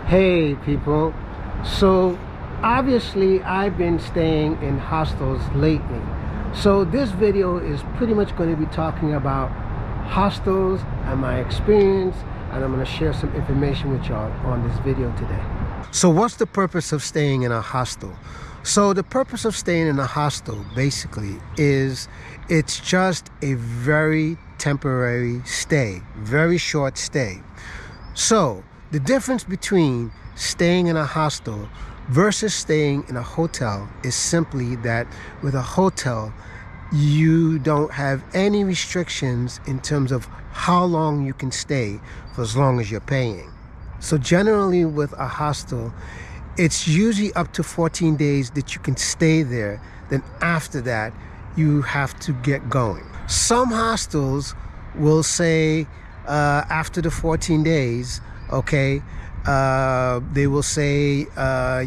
Hey people, so obviously I've been staying in hostels lately, so this video is pretty much going to be talking about hostels and my experience, and I'm going to share some information with y'all on this video today. So what's the purpose of staying in a hostel? So the purpose of staying in a hostel basically is it's just a very temporary stay, very short stay. So the difference between staying in a hostel versus staying in a hotel is simply that with a hotel, you don't have any restrictions in terms of how long you can stay for as long as you're paying. So generally with a hostel, it's usually up to 14 days that you can stay there. Then after that, you have to get going. Some hostels will say after the 14 days, okay, they will say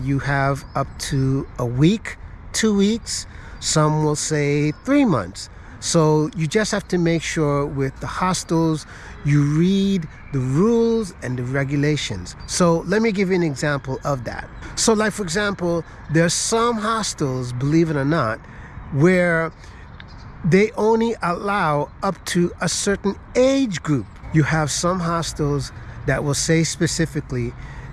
you have up to a week, 2 weeks. Some will say 3 months. So you just have to make sure with the hostels, you read the rules and the regulations. So let me give you an example of that. So like, for example, there's some hostels, believe it or not, where they only allow up to a certain age group. You have some hostels that will say specifically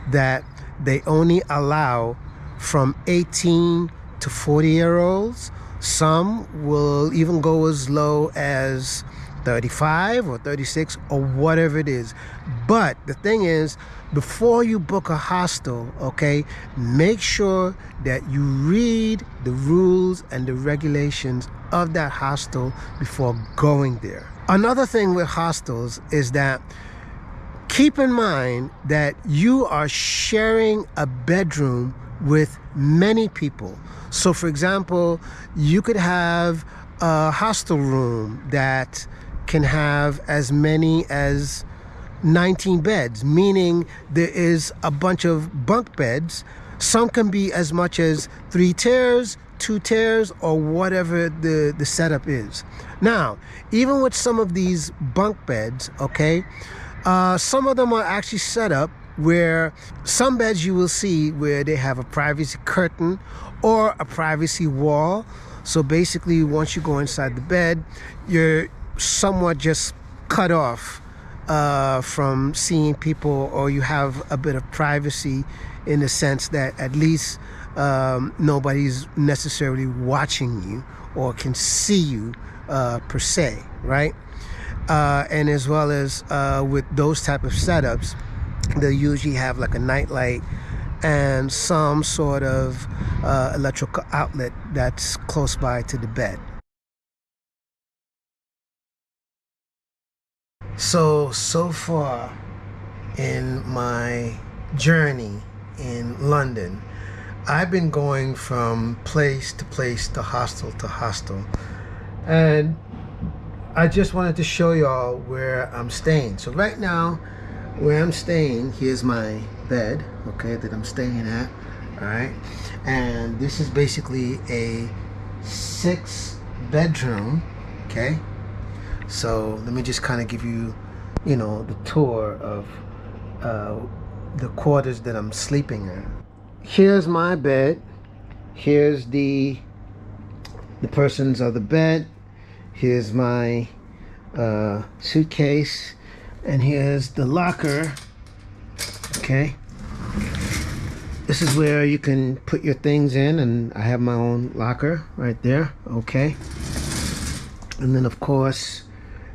that they only allow from 18 to 40-year-olds. Some will even go as low as 35 or 36 or whatever it is. But the thing is, before you book a hostel, okay, make sure that you read the rules and the regulations of that hostel before going there. Another thing with hostels is that keep in mind that you are sharing a bedroom with many people. So for example, you could have a hostel room that can have as many as 19 beds, meaning there is a bunch of bunk beds. Some can be as much as 3 tiers, 2 tiers, or whatever the setup is. Now, even with some of these bunk beds, okay, some of them are actually set up where some beds you will see where they have a privacy curtain or a privacy wall. So basically, once you go inside the bed, you're somewhat just cut off from seeing people, or you have a bit of privacy in the sense that at least nobody's necessarily watching you or can see you per se, right? And as well as with those type of setups, they usually have like a nightlight and some sort of electrical outlet that's close by to the bed. So far in my journey in London, I've been going from place to place, to hostel, and I just wanted to show y'all where I'm staying. So right now, where I'm staying, here's my bed, okay, that I'm staying at, all right? And this is basically a 6-bedroom, okay? So let me just kind of give you, you know, the tour of the quarters that I'm sleeping in. Here's my bed. Here's the person's other bed. Here's my suitcase, and here's the locker. Okay, this is where you can put your things in, and I have my own locker right there. Okay, and then of course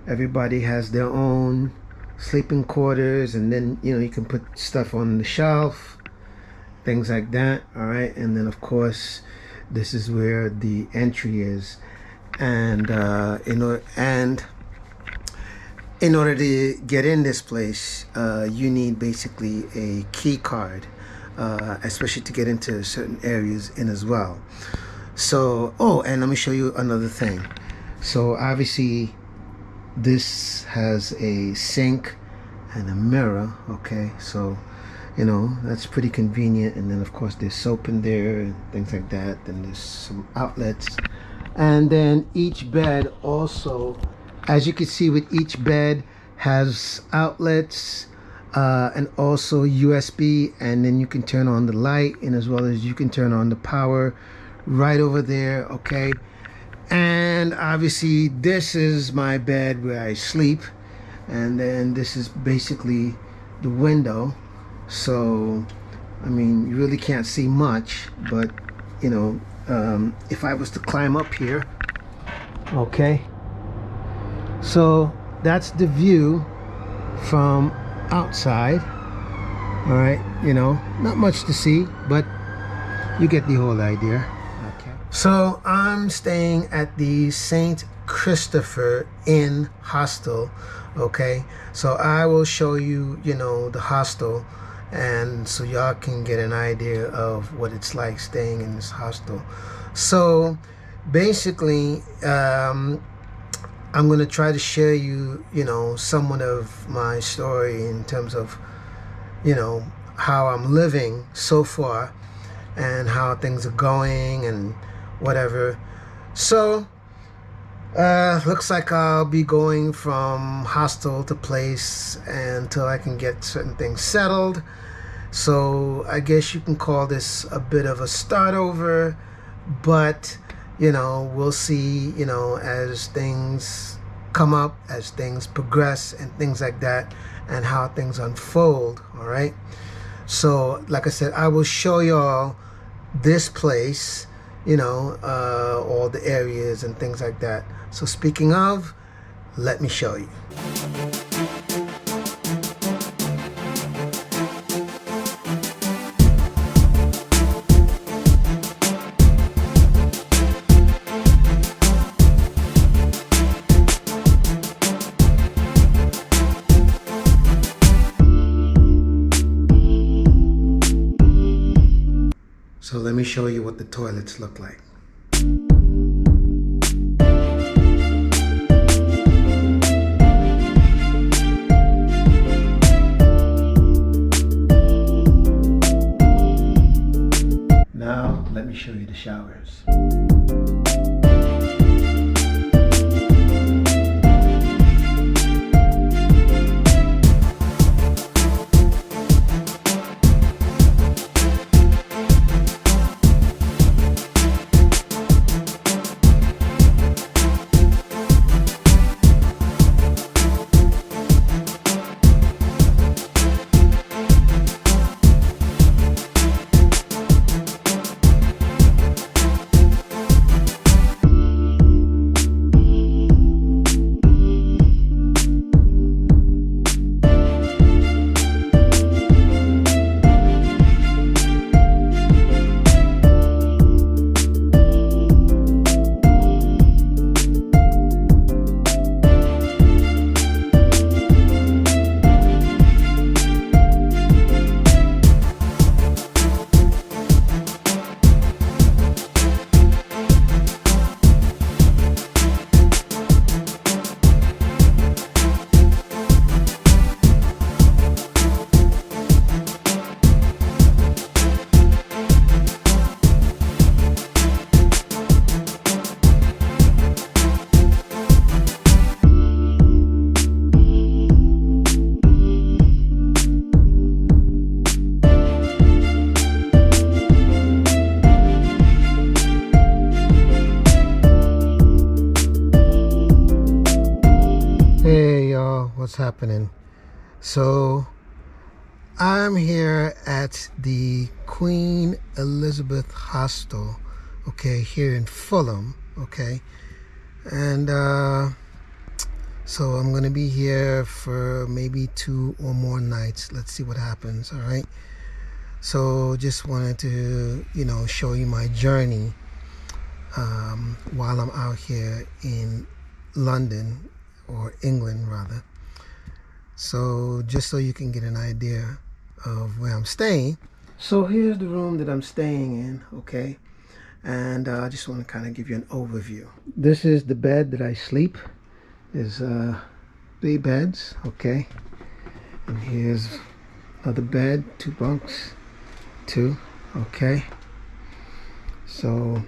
everybody has their own sleeping quarters, and then you know you can put stuff on the shelf, things like that. All right, and then of course this is where the entry is. And in order to get in this place, you need basically a key card, especially to get into certain areas in as well. So, oh, and let me show you another thing. So obviously this has a sink and a mirror, okay, so you know that's pretty convenient. And then of course there's soap in there and things like that. Then there's some outlets. And then each bed also, as you can see with each bed, has outlets, and also USB, and then you can turn on the light, and as well as you can turn on the power right over there. Okay, and obviously this is my bed where I sleep, and then this is basically the window. So I mean, you really can't see much, but you know, if I was to climb up here, okay, so that's the view from outside. All right, you know, not much to see, but you get the whole idea. Okay, so I'm staying at the St. Christopher Inn Hostel. Okay, so I will show you, you know, the hostel, and so y'all can get an idea of what it's like staying in this hostel. So basically, I'm going to try to share you, you know, somewhat of my story in terms of, you know, how I'm living so far and how things are going and whatever. So looks like I'll be going from hostel to place until I can get certain things settled. So I guess you can call this a bit of a start over, but you know, we'll see, you know, as things come up, as things progress and things like that, and how things unfold. All right, so like I said, I will show y'all this place, you know, all the areas and things like that. So speaking of, let me show you. So let me show you what the toilets look like. Now let me show you the showers. What's happening? So I'm here at the Queen Elizabeth Hostel, okay, here in Fulham, okay, and so I'm gonna be here for maybe 2 or more nights. Let's see what happens. All right, so just wanted to, you know, show you my journey while I'm out here in London, or England rather. So just so you can get an idea of where I'm staying. So here's the room that I'm staying in, okay, and I just want to kind of give you an overview. This is the bed that I sleep. There's 3 beds, okay, and here's another bed, 2 bunks, 2, okay. So,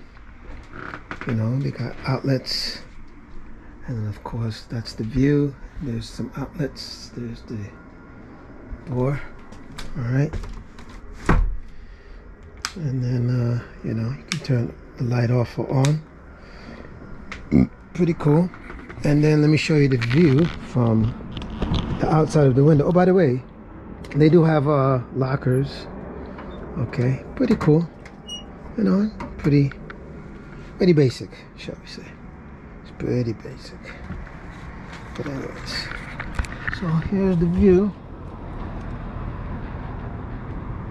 you know, they got outlets, and then of course that's the view. There's some outlets. There's the door. All right. And then, you know, you can turn the light off or on. Pretty cool. And then let me show you the view from the outside of the window. Oh, by the way, they do have lockers. Okay, pretty cool. You know, pretty basic, shall we say. It's pretty basic. But anyways, so here's the view.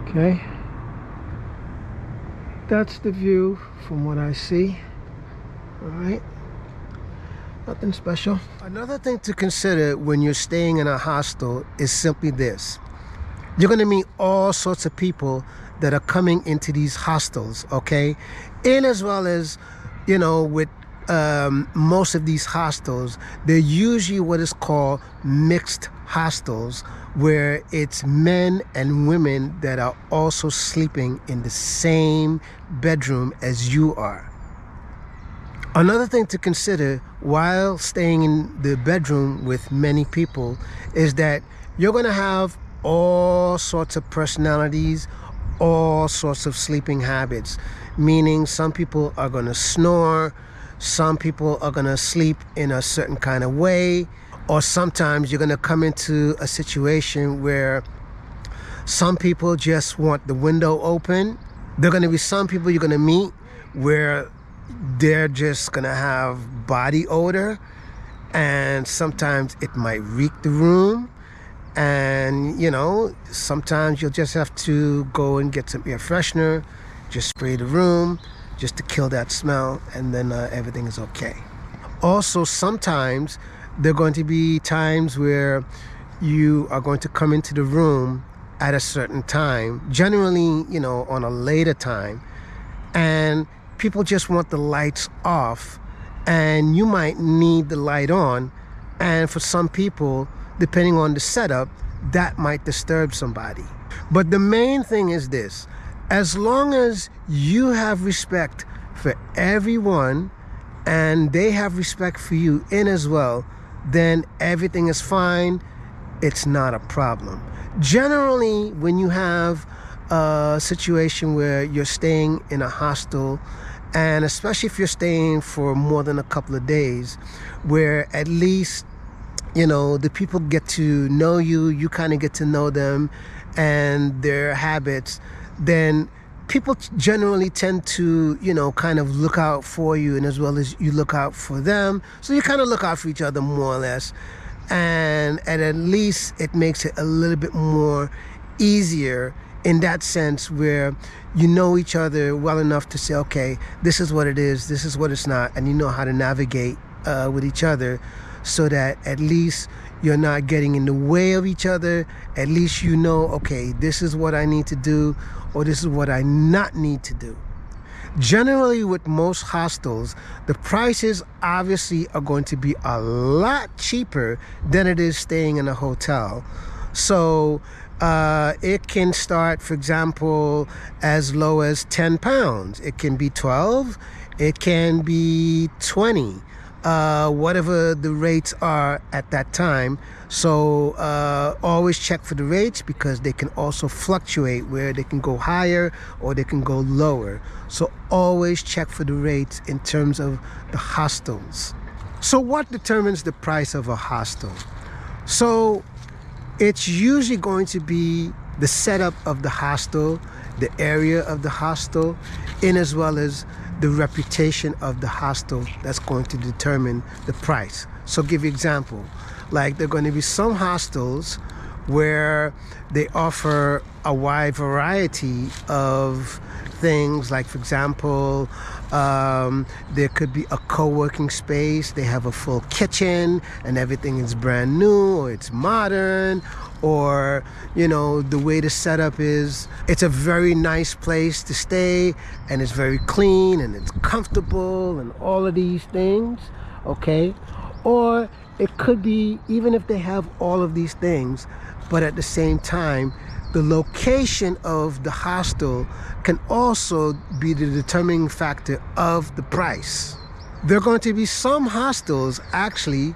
Okay, that's the view from what I see. All right, nothing special. Another thing to consider when you're staying in a hostel is simply this. You're going to meet all sorts of people that are coming into these hostels, okay? And as well as, you know, with most of these hostels, they're usually what is called mixed hostels, where it's men and women that are also sleeping in the same bedroom as you are. Another thing to consider while staying in the bedroom with many people is that you're going to have all sorts of personalities, all sorts of sleeping habits, meaning some people are going to snore, some people are going to sleep in a certain kind of way, or sometimes you're going to come into a situation where some people just want the window open. There are going to be some people you're going to meet where they're just going to have body odor, and sometimes it might reek the room. And, you know, sometimes you'll just have to go and get some air freshener, just spray the room, just to kill that smell, and then everything is okay. Also, sometimes there are going to be times where you are going to come into the room at a certain time, generally, you know, on a later time, and people just want the lights off, and you might need the light on, and for some people, depending on the setup, that might disturb somebody. But the main thing is this: as long as you have respect for everyone and they have respect for you in as well, then everything is fine. It's not a problem. Generally, when you have a situation where you're staying in a hostel, and especially if you're staying for more than a couple of days, where at least, you know, the people get to know you, you kind of get to know them and their habits, then people generally tend to, you know, kind of look out for you, and as well as you look out for them. So you kind of look out for each other more or less. And at least it makes it a little bit more easier in that sense, where you know each other well enough to say, okay, this is what it is, this is what it's not, and you know how to navigate with each other, so that at least you're not getting in the way of each other. At least you know, okay, this is what I need to do, or this is what I not need to do. Generally, with most hostels, the prices obviously are going to be a lot cheaper than it is staying in a hotel. So it can start, for example, as low as £10. It can be 12, it can be 20. Whatever the rates are at that time. So always check for the rates, because they can also fluctuate, where they can go higher or they can go lower. So always check for the rates in terms of the hostels. So what determines the price of a hostel? So it's usually going to be the setup of the hostel, the area of the hostel, and as well as the reputation of the hostel that's going to determine the price. So give you example, like there are going to be some hostels where they offer a wide variety of things, like for example, there could be a co-working space, they have a full kitchen and everything is brand new, or it's modern, or, you know, the way the setup is, it's a very nice place to stay, and it's very clean and it's comfortable and all of these things, okay? Or it could be, even if they have all of these things, but at the same time, the location of the hostel can also be the determining factor of the price. There are going to be some hostels actually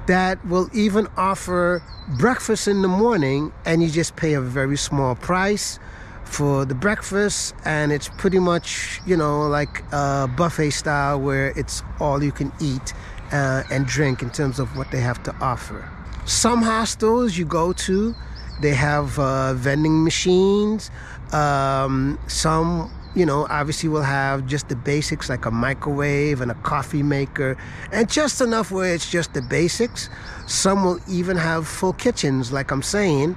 that will even offer breakfast in the morning, and you just pay a very small price for the breakfast, and it's pretty much, you know, like a buffet style where it's all you can eat and drink in terms of what they have to offer. Some hostels you go to, they have vending machines. Some, you know, obviously will have just the basics like a microwave and a coffee maker, and just enough where it's just the basics. Some will even have full kitchens, like I'm saying,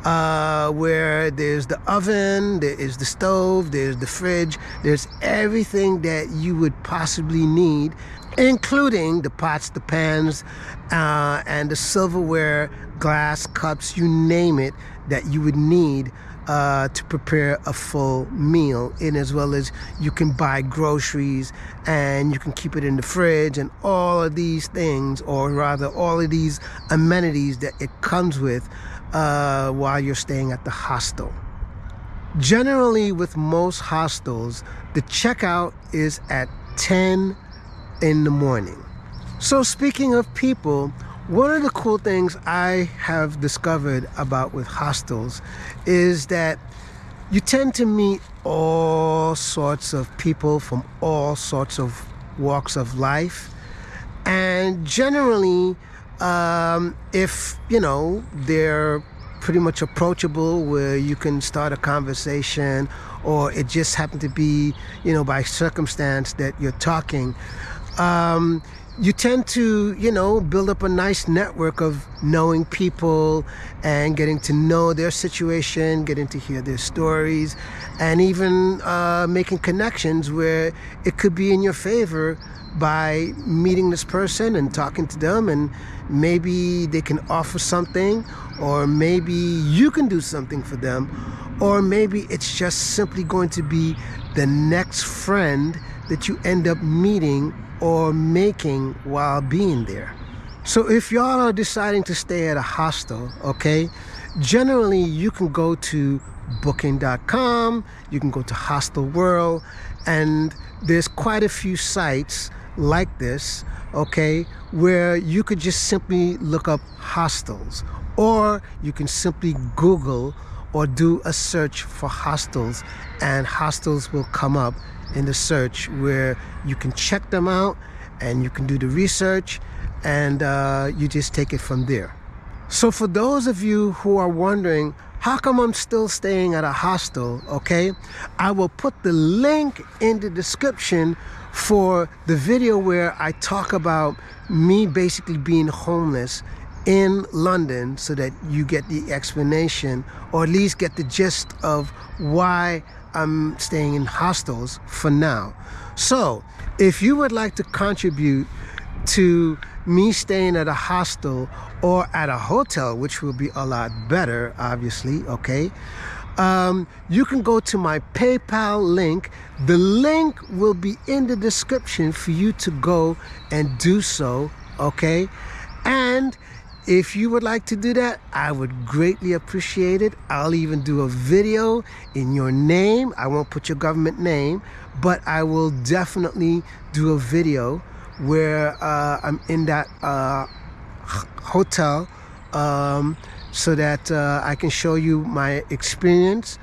where there's the oven, there is the stove, there's the fridge, there's everything that you would possibly need, including the pots, the pans, and the silverware, glass, cups, you name it, that you would need to prepare a full meal, in as well as you can buy groceries and you can keep it in the fridge and all of these things, or rather all of these amenities that it comes with while you're staying at the hostel. Generally, with most hostels, the checkout is at 10 in the morning. So speaking of people, one of the cool things I have discovered about with hostels is that you tend to meet all sorts of people from all sorts of walks of life. And generally, if, you know, they're pretty much approachable, where you can start a conversation, or it just happened to be, you know, by circumstance that you're talking, you tend to, you know, build up a nice network of knowing people and getting to know their situation, getting to hear their stories, and even making connections where it could be in your favor by meeting this person and talking to them, and maybe they can offer something, or maybe you can do something for them, or maybe it's just simply going to be the next friend that you end up meeting or making while being there. So if y'all are deciding to stay at a hostel, okay, generally you can go to booking.com, you can go to Hostel World, and there's quite a few sites like this, okay, where you could just simply look up hostels, or you can simply Google or do a search for hostels, and hostels will come up in the search, where you can check them out and you can do the research, and you just take it from there. So for those of you who are wondering, how come I'm still staying at a hostel, okay, I will put the link in the description for the video where I talk about me basically being homeless in London, so that you get the explanation, or at least get the gist of why I'm staying in hostels for now. So if you would like to contribute to me staying at a hostel or at a hotel, which will be a lot better, obviously, okay, you can go to my PayPal link. The link will be in the description for you to go and do so, okay? And if you would like to do that, I would greatly appreciate it. I'll even do a video in your name. I won't put your government name, but I will definitely do a video where I'm in that hotel, so that I can show you my experience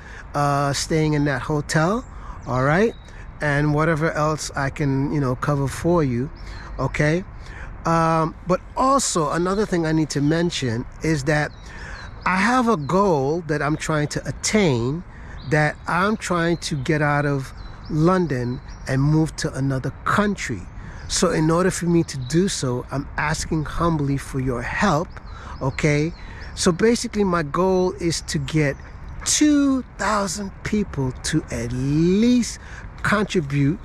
staying in that hotel, all right? And whatever else I can, you know, cover for you, okay? But also another thing I need to mention is that I have a goal that I'm trying to attain, that I'm trying to get out of London and move to another country. So in order for me to do so, I'm asking humbly for your help, okay? So basically my goal is to get 2,000 people to at least contribute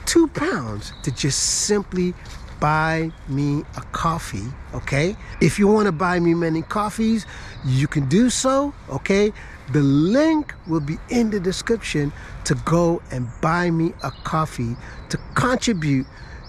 £2 to just simply buy me a coffee, okay? If you want to buy me many coffees, you can do so, okay? The link will be in the description to go and buy me a coffee to contribute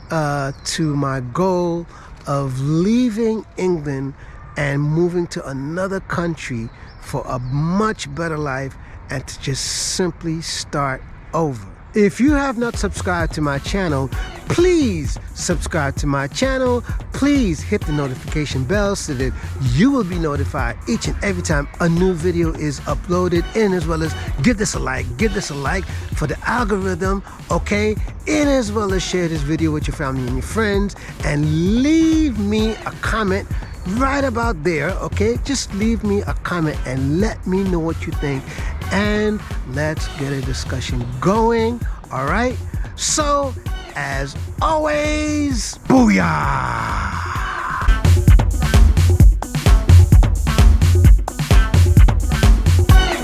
to my goal of leaving England and moving to another country for a much better life, and to just simply start over. If you have not subscribed to my channel, please subscribe to my channel. Please hit the notification bell so that you will be notified each and every time a new video is uploaded, and as well as give this a like for the algorithm, okay? And as well as share this video with your family and your friends, and leave me a comment right about there, okay? Just leave me a comment and let me know what you think, and let's get a discussion going. All right, so as always, booyah!